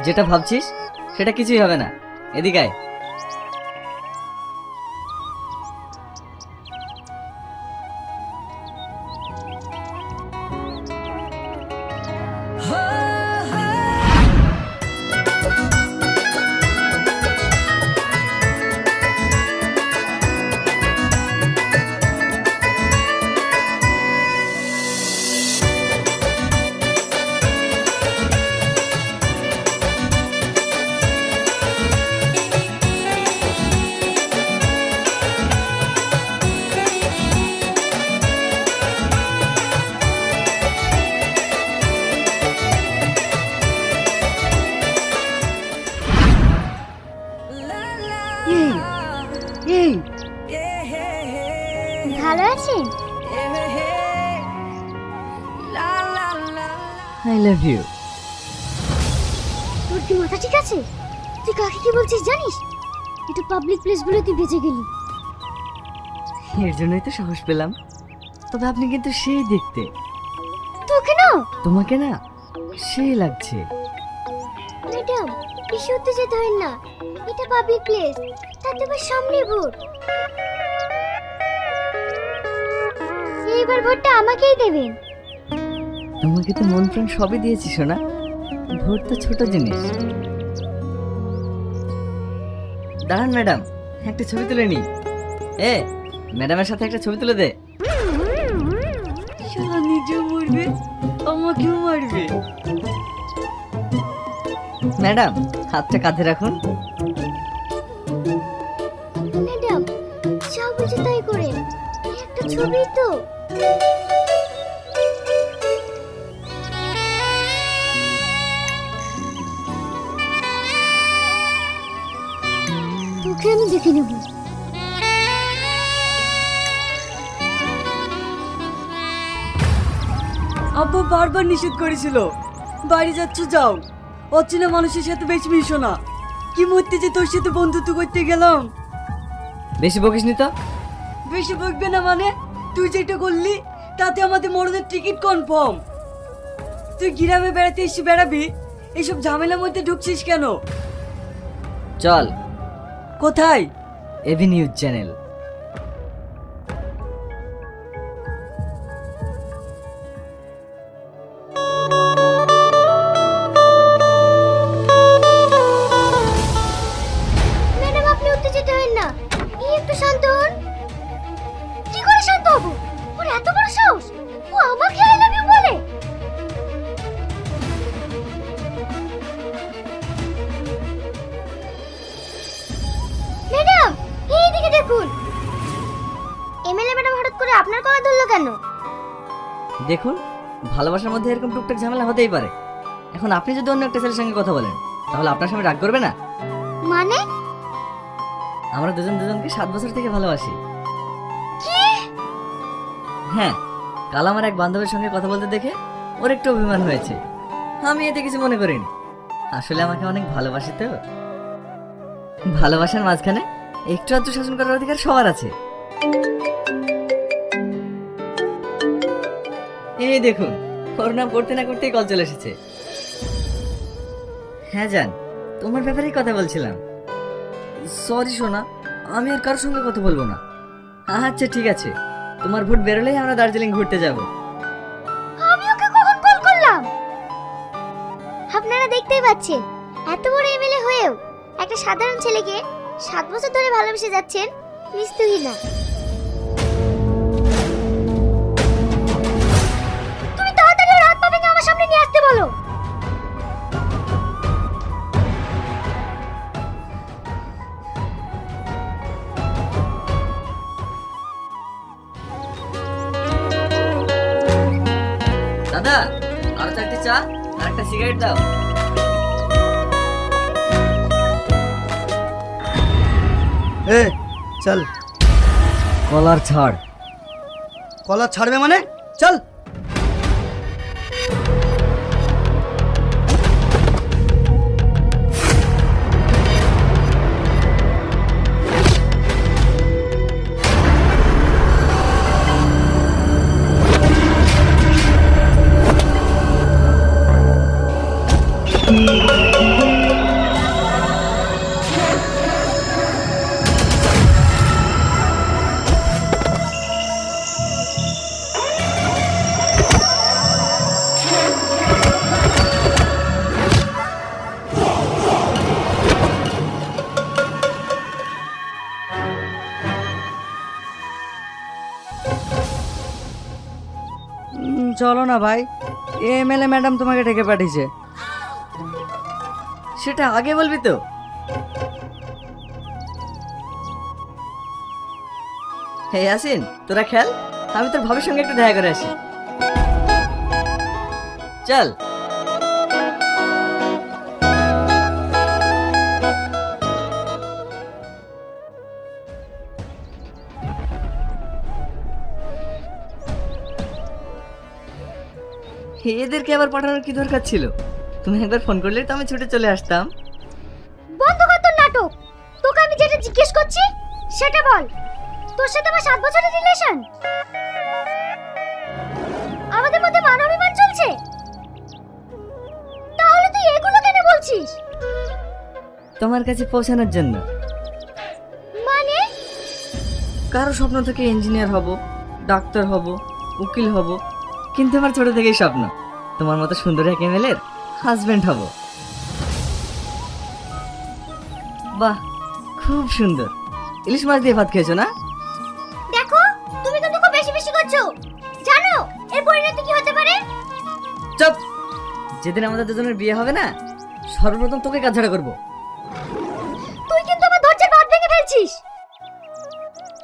যেটা ভাবছিস সেটা কিছুই হবে না, এদিকে আয়। এই ভালো আছেন? I love you. তোর কি মাথা ঠিক আছে? তুই কাকে কি বলছিস জানিস? এটা পাবলিক প্লেস বলে তুই বেঁচে গেলি। এর জন্যই তো সাহস পেলাম। তবে আপনি কিন্তু সেই দেখতে। তোকে না? তোমাকে না সেই লাগছে। ম্যাডাম, বেশি উত্তেজিত হন না। এটা পাবলিক প্লেস, তাতে আবার সামনে ভোট। এইবার ভোটটা আমাকেই দেবেন। তোমাকে তো মন প্রাণ সবই দিয়েছি সোনা, ভোট তো ছোট জিনিস। দাঁড়ান ম্যাডাম, একটা ছবি তুলে নি। ম্যাডামের সাথে একটা ছবি তুলে দে। শালা নিজেও মরবে, আমাকেও মারবে। ম্যাডাম, হাতটা কাঁধে রাখুন। ম্যাডাম, যা বলছে তাই করে। একটা ছবি তো। তোকে আমি দেখে নেব। আব্বা বারবার নিষেধ করেছিল, বাড়ি যাচ্ছ যাও, অচেনা মানুষের সাথে বেশি মিশো না। কি মরতে যে তোর সাথে বন্ধুত্ব করতে গেলাম। বেশি বকিস নি তো। বেশি বকবে না মানে? তুই যেটা করলি তাতে আমাদের মরণের টিকিট কনফার্ম। তুই গ্রামে বেড়াতে এসে বেড়াবি, এইসব ঝামেলার মধ্যে ঢুকছিস কেন? চল। কোথায়? AB news channel. ম্যাডাম, আপনি উত্তেজিত হন না। একটু শান্ত হন। কি করে শান্ত হবো? ওর এত বড় সাহস, ও আমাকে আই লাভ ইউ বলে। ম্যাডাম, এইদিকে দেখুন। এমএলএ ম্যাডাম হঠাৎ করে আপনার কলা ধরলো কেন? দেখুন, ভালোবাসার মধ্যে এরকম টুকটাক ঝামেলা হতেই পারে। এখন আপনি যদি অন্য একটা ছেলের সঙ্গে কথা বলেন, তাহলে আপনার সামনে রাগ করবে না? মানে? আমরা দুজন দুজনকে 7 বছর থেকে ভালোবাসি। কি? হ্যাঁ, কাল আমার এক বান্ধবীর সঙ্গে কথা বলতে দেখে ওর একটু অভিমান হয়েছে। আমি এতে কিছু মনে করিনি। আসলে আমাকে অনেক ভালোবাসে তো। ভালোবাসার মাঝখানে একটু আধটু শাসন করার অধিকার সবার আছে। এই দেখুন, ওর নাম করতে না করতেই কল চলে এসেছে। হ্যাঁ জান, তোমার ব্যাপারেই কথা বলছিলাম। সরি সোনা, আমি আর কারোর সঙ্গে কথা বলবো না। আচ্ছা ঠিক আছে, তোমার ভোট বেরোলেই আমরা দার্জিলিং ঘুরতে যাব। আমি ওকে কখন কল করলাম? আপনারা দেখতেই পাচ্ছেন, এত বড় এমএলএ হয়েও একটা সাধারণ ছেলেকে 7 বছর ধরে ভালোবেসে যাচ্ছেন। নিস্তুহী না। তুমি তাড়াতাড়ি ওর হাত পা ভেঙে আমার সামনে নিয়ে আসতে বলো। দাদা, আরো 4টি চা আর একটা সিগারেট দাও। চল। কলার ছাড়। কলার ছাড়বে মানে? চল। Thank you. না ভাই, এমএলএ ম্যাডাম তোমাকে ডেকে পাঠিয়েছে। সেটা আগে বলবি তো। হে ইয়াসিন, তোরা খেল, আমি তোর ভাবির সঙ্গে একটু দেখা করে আসি। চল। এদেরকে আবার পাঠানোর কি দরকার ছিল? তুমি একবার ফোন করলে তো আমি ছুটে চলে আসতাম। বন্ধ কর তোর নাটক। তোকে আমি যেটা জিজ্ঞেস করছি সেটা বল। তোর সাথে আমার 7 বছরের রিলেশন, আমাদের মধ্যে মান অভিমান চলছে, তাহলে তুই এগুলো কেন বলছিস? তোমার কাছে পৌঁছানোর জন্য। মানে? কারো স্বপ্ন থেকে ইঞ্জিনিয়ার হব, ডাক্তার হব, উকিল হব, কিন্তু আমার ছোট থেকেই স্বপ্ন তোমার মতো সুন্দর এক এমএলএর হাজবেন্ড হব। বাহ, খুব সুন্দর। ইলিশ মাছ দিয়ে ভাত খেয়েছো না? দেখো, তুমি কিন্তু খুব বেশি বেশি করছো। জানো এর পরিণতি কি হতে পারে? চুপ। যেদিন আমাদের দুজনের বিয়ে হবে না, সর্বপ্রথম তোকে কাজ ছাড়া করবো। তুই কিন্তু আমার ধৈর্যের বাঁধ ভেঙে ফেলছিস।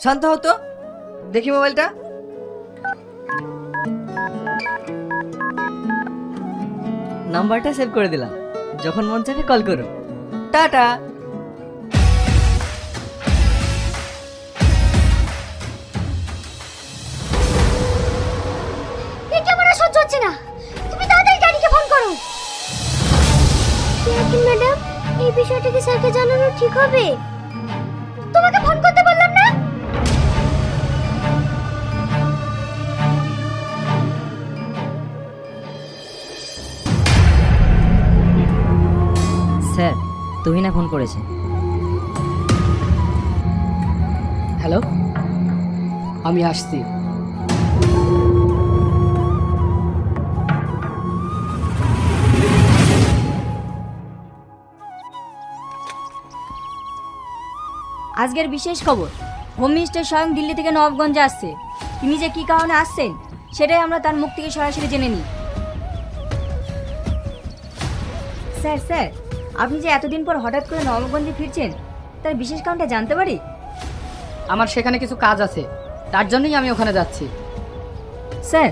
শান্ত হতো, দেখি মোবাইলটা। নাম্বারটা সেভ করে দিলাম, যখন মন চাইবে কল করো। টাটা। এটা আমার আর সহ্য হচ্ছে না। তুমি তাড়াতাড়ি ড্যাডিকে ফোন করো। ইয়াসিন ম্যাডাম, এই বিষয়টা কি স্যারকে জানানো ঠিক হবে? তোমাকে ফোন করতে বললাম না? স্যার, তুহিনা ফোন করেছে। হ্যালো, আমি আসছি। আজকের বিশেষ খবর, হোম মিনিস্টার স্বয়ং দিল্লি থেকে নবাবগঞ্জে আসছে। তিনি যে কী কারণে আসছেন সেটাই আমরা তার মুখ থেকে সরাসরি জেনে নিই। স্যার স্যার, আপনি যে এতদিন পর হঠাৎ করে নবাবগঞ্জে ফিরছেন, তার বিশেষ কারণটা জানতে পারি? আমার সেখানে কিছু কাজ আছে, তার জন্যই আমি ওখানে যাচ্ছি। স্যার,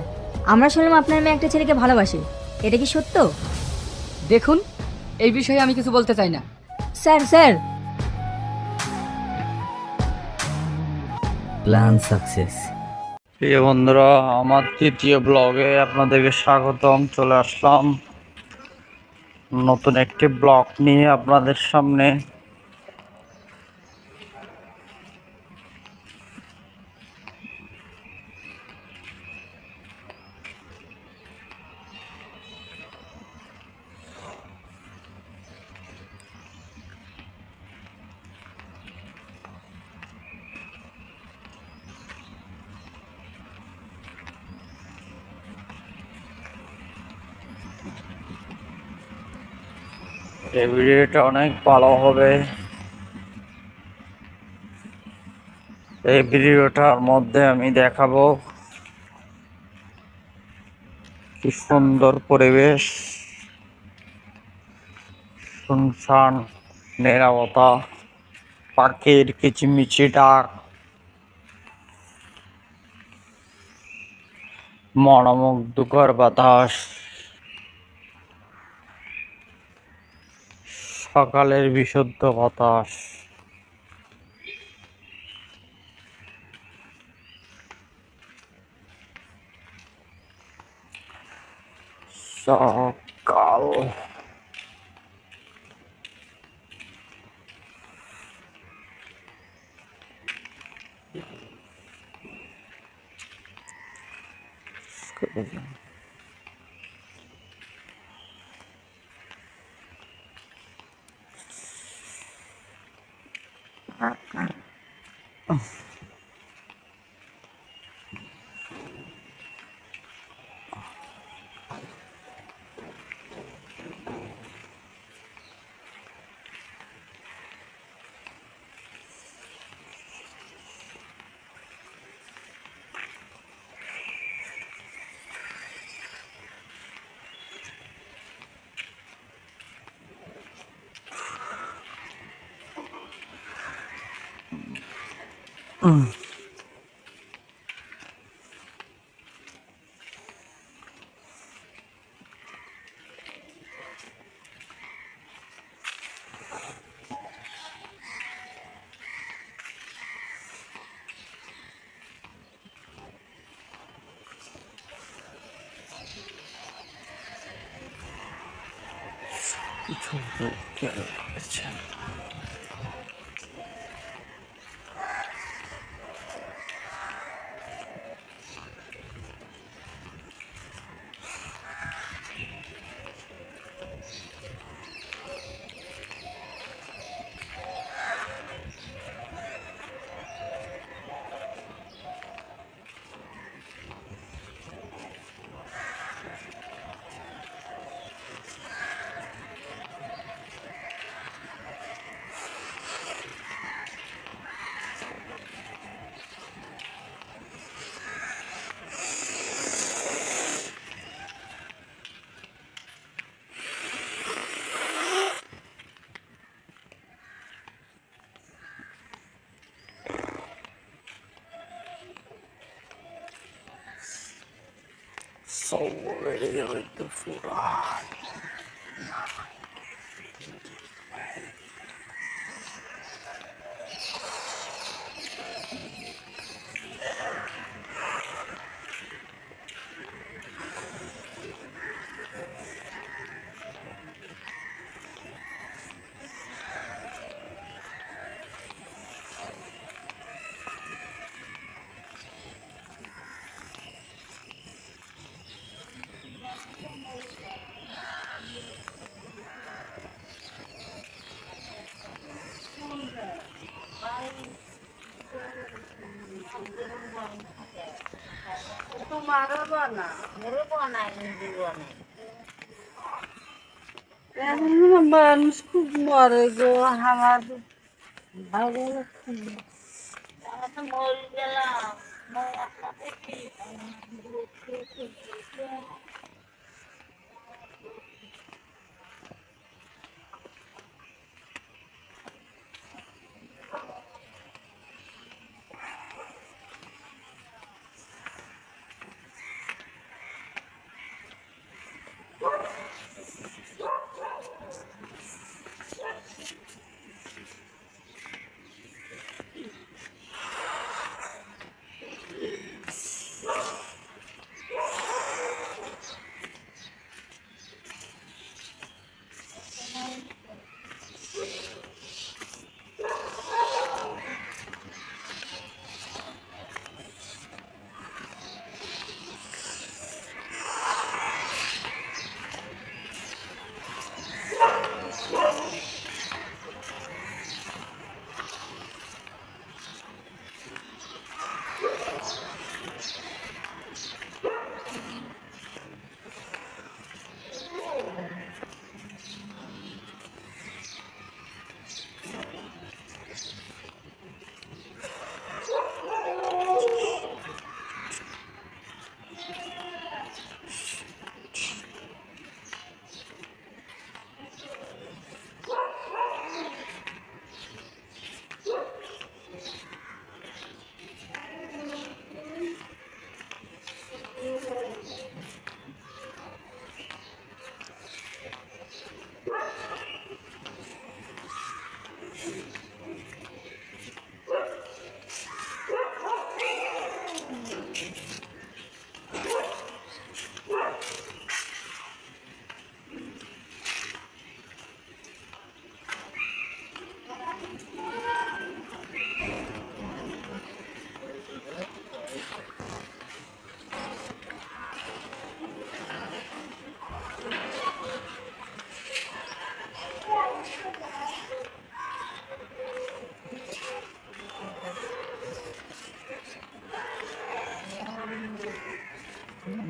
আমরা শুনলাম আপনার মেয়ে একটা ছেলেকে ভালোবাসে, এটা কি সত্য? দেখুন, এই বিষয়ে আমি কিছু বলতে চাই না। Sir sir. Plan success. প্রিয় বন্ধুরা, আমার তৃতীয় ব্লগে আপনাদেরকে স্বাগতম। চলে আসলাম নতুন একটি ব্লগ নিয়ে আপনাদের সামনে। এই ভিডিওটা অনেক ভালো হবে। এই ভিডিওটার মধ্যে আমি দেখাবো কি সুন্দর পরিবেশ, শুনশান নীরবতা, পাখির কিচিমিচি ডাক, মনোমুগ্ধকর বাতাস, সকালের বিশুদ্ধ বাতাস। সকাল মানুষ খুব মরে গো আমার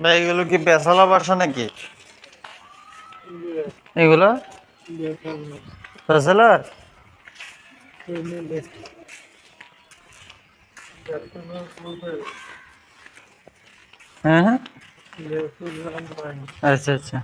ভাই এগুলো কি বেসালা বাসা নাকি এগুলো বেসালার? হ্যাঁ হ্যাঁ, আচ্ছা আচ্ছা।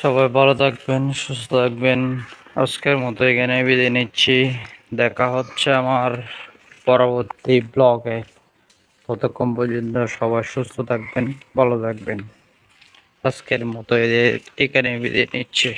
সবাই ভালো থাকবেন, সুস্থ থাকবেন। আজকের মতো এখানে বিদায় নিচ্ছি। দেখা হচ্ছে আমার পরবর্তী ব্লগে। ততক্ষণ পর্যন্ত সবাই সুস্থ থাকবেন, ভালো থাকবেন। আজকের মতো এখানে বিদায় নিচ্ছি।